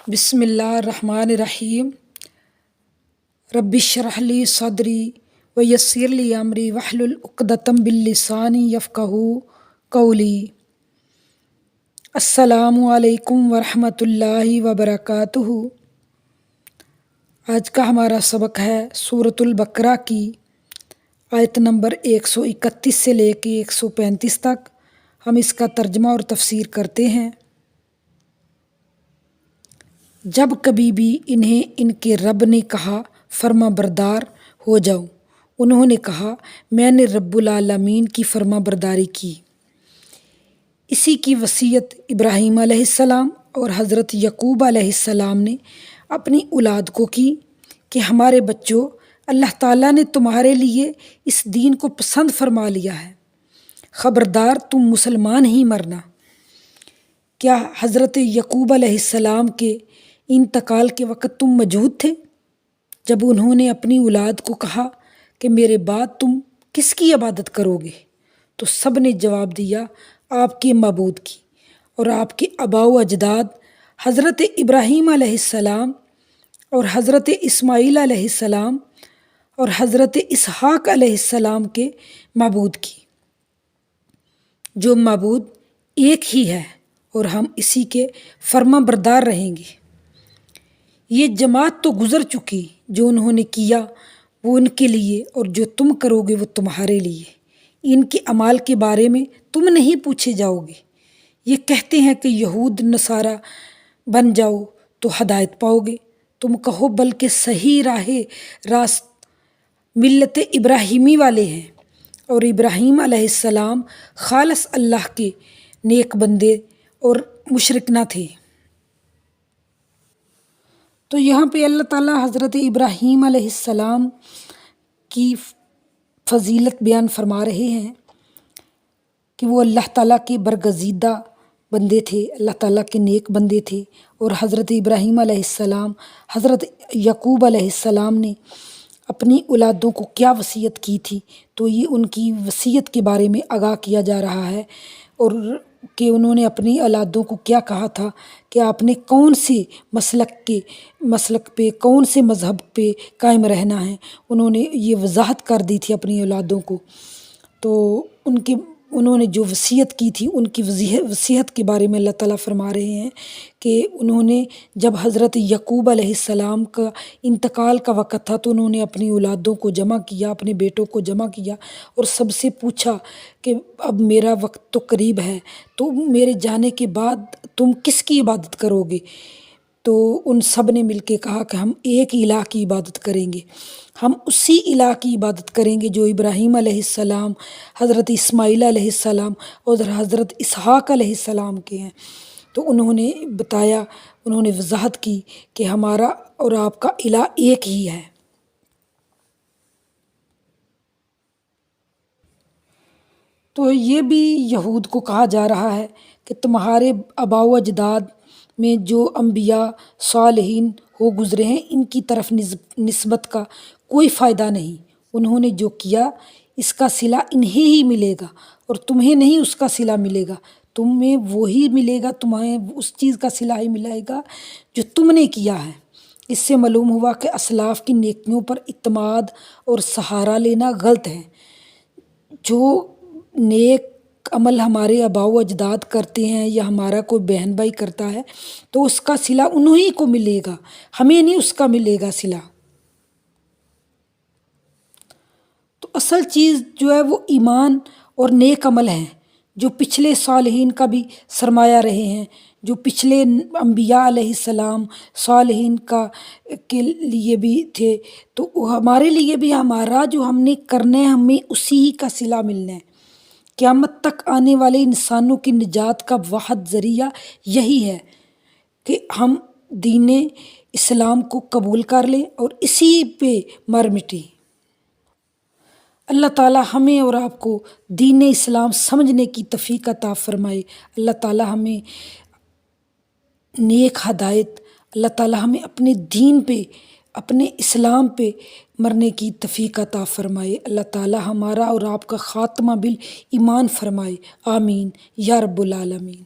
بسم اللہ الرحمن الرحیم۔ رب اشرح لی صدری ویسر لی امری واحلل عقدۃ من لسانی یفقہوا قولی۔ السلام علیکم ورحمۃ اللہ وبرکاتہ۔ آج کا ہمارا سبق ہے سورۃ البقرہ کی آیت نمبر 131 سے لے کے 135 تک۔ ہم اس کا ترجمہ اور تفسیر کرتے ہیں۔ جب کبھی بھی انہیں ان کے رب نے کہا فرما بردار ہو جاؤ، انہوں نے کہا میں نے رب العالمین کی فرما برداری کی۔ اسی کی وصیت ابراہیم علیہ السلام اور حضرت یعقوب علیہ السلام نے اپنی اولاد کو کی کہ ہمارے بچوں، اللہ تعالیٰ نے تمہارے لیے اس دین کو پسند فرما لیا ہے، خبردار تم مسلمان ہی مرنا۔ کیا حضرت یعقوب علیہ السلام کے انتقال کے وقت تم موجود تھے جب انہوں نے اپنی اولاد کو کہا کہ میرے بعد تم کس کی عبادت کرو گے؟ تو سب نے جواب دیا آپ کے معبود کی۔ اور آپ کے آباء و اجداد حضرت ابراہیم علیہ السلام اور حضرت اسماعیل علیہ السلام اور حضرت اسحاق علیہ السلام کے معبود کی، جو معبود ایک ہی ہے، اور ہم اسی کے فرما بردار رہیں گے۔ یہ جماعت تو گزر چکی، جو انہوں نے کیا وہ ان کے لیے، اور جو تم کرو گے وہ تمہارے لیے۔ ان کے اعمال کے بارے میں تم نہیں پوچھے جاؤ گے۔ یہ کہتے ہیں کہ یہود نصارہ بن جاؤ تو ہدایت پاؤ گے۔ تم کہو بلکہ صحیح راست ملت ابراہیمی والے ہیں، اور ابراہیم علیہ السلام خالص اللہ کے نیک بندے اور مشرک نہ تھے۔ تو یہاں پہ اللہ تعالیٰ حضرت ابراہیم علیہ السلام کی فضیلت بیان فرما رہے ہیں کہ وہ اللہ تعالیٰ کے برگزیدہ بندے تھے، اللہ تعالیٰ کے نیک بندے تھے۔ اور حضرت ابراہیم علیہ السلام، حضرت یعقوب علیہ السلام نے اپنی اولادوں کو کیا وصیت کی تھی، تو یہ ان کی وصیت کے بارے میں آگاہ کیا جا رہا ہے، اور کہ انہوں نے اپنی اولادوں کو کیا کہا تھا کہ آپ نے کون سے مسلک پہ، کون سے مذہب پہ قائم رہنا ہے۔ انہوں نے یہ وضاحت کر دی تھی اپنی اولادوں کو۔ تو انہوں نے جو وصیت کی تھی، ان کی وصیت کے بارے میں اللہ تعالیٰ فرما رہے ہیں کہ انہوں نے جب حضرت یعقوب علیہ السلام کا انتقال کا وقت تھا تو انہوں نے اپنی اولادوں کو جمع کیا، اپنے بیٹوں کو جمع کیا، اور سب سے پوچھا کہ اب میرا وقت تو قریب ہے، تو میرے جانے کے بعد تم کس کی عبادت کرو گے؟ تو ان سب نے مل کے کہا کہ ہم ایک الہ کی عبادت کریں گے، ہم اسی الہ کی عبادت کریں گے جو ابراہیم علیہ السلام، حضرت اسماعیل علیہ السلام اور حضرت اسحاق علیہ السلام کے ہیں۔ تو انہوں نے بتایا، انہوں نے وضاحت کی کہ ہمارا اور آپ کا الہ ایک ہی ہے۔ تو یہ بھی یہود کو کہا جا رہا ہے کہ تمہارے آباء و اجداد میں جو انبیاء صالحین ہو گزرے ہیں، ان کی طرف نسبت کا کوئی فائدہ نہیں۔ انہوں نے جو کیا اس کا صلہ انہیں ہی ملے گا، اور تمہیں نہیں اس کا صلہ ملے گا۔ تمہیں وہی ملے گا، تمہیں اس چیز کا صلہ ہی ملے گا جو تم نے کیا ہے۔ اس سے معلوم ہوا کہ اسلاف کی نیکیوں پر اعتماد اور سہارا لینا غلط ہے۔ جو نیک عمل ہمارے آباء و اجداد کرتے ہیں یا ہمارا کوئی بہن بھائی کرتا ہے تو اس کا صلہ انہیں کو ملے گا، ہمیں نہیں اس کا ملے گا صلہ۔ تو اصل چیز جو ہے وہ ایمان اور نیک عمل ہیں، جو پچھلے صالحین کا بھی سرمایہ رہے ہیں، جو پچھلے انبیاء علیہ السلام صالحین کے لیے بھی تھے۔ تو ہمارے لیے بھی ہمارا جو ہم نے کرنا ہے، ہمیں اسی کا صلہ ملنا ہے۔ قیامت تک آنے والے انسانوں کی نجات کا واحد ذریعہ یہی ہے کہ ہم دین اسلام کو قبول کر لیں اور اسی پہ مر مٹیں۔ اللہ تعالیٰ ہمیں اور آپ کو دین اسلام سمجھنے کی توفیق عطا فرمائے۔ اللہ تعالیٰ ہمیں نیک ہدایت، اللہ تعالیٰ ہمیں اپنے دین پہ، اپنے اسلام پہ مرنے کی توفیق عطا فرمائے۔ اللہ تعالیٰ ہمارا اور آپ کا خاتمہ بالایمان فرمائے۔ آمین یا رب العالمین۔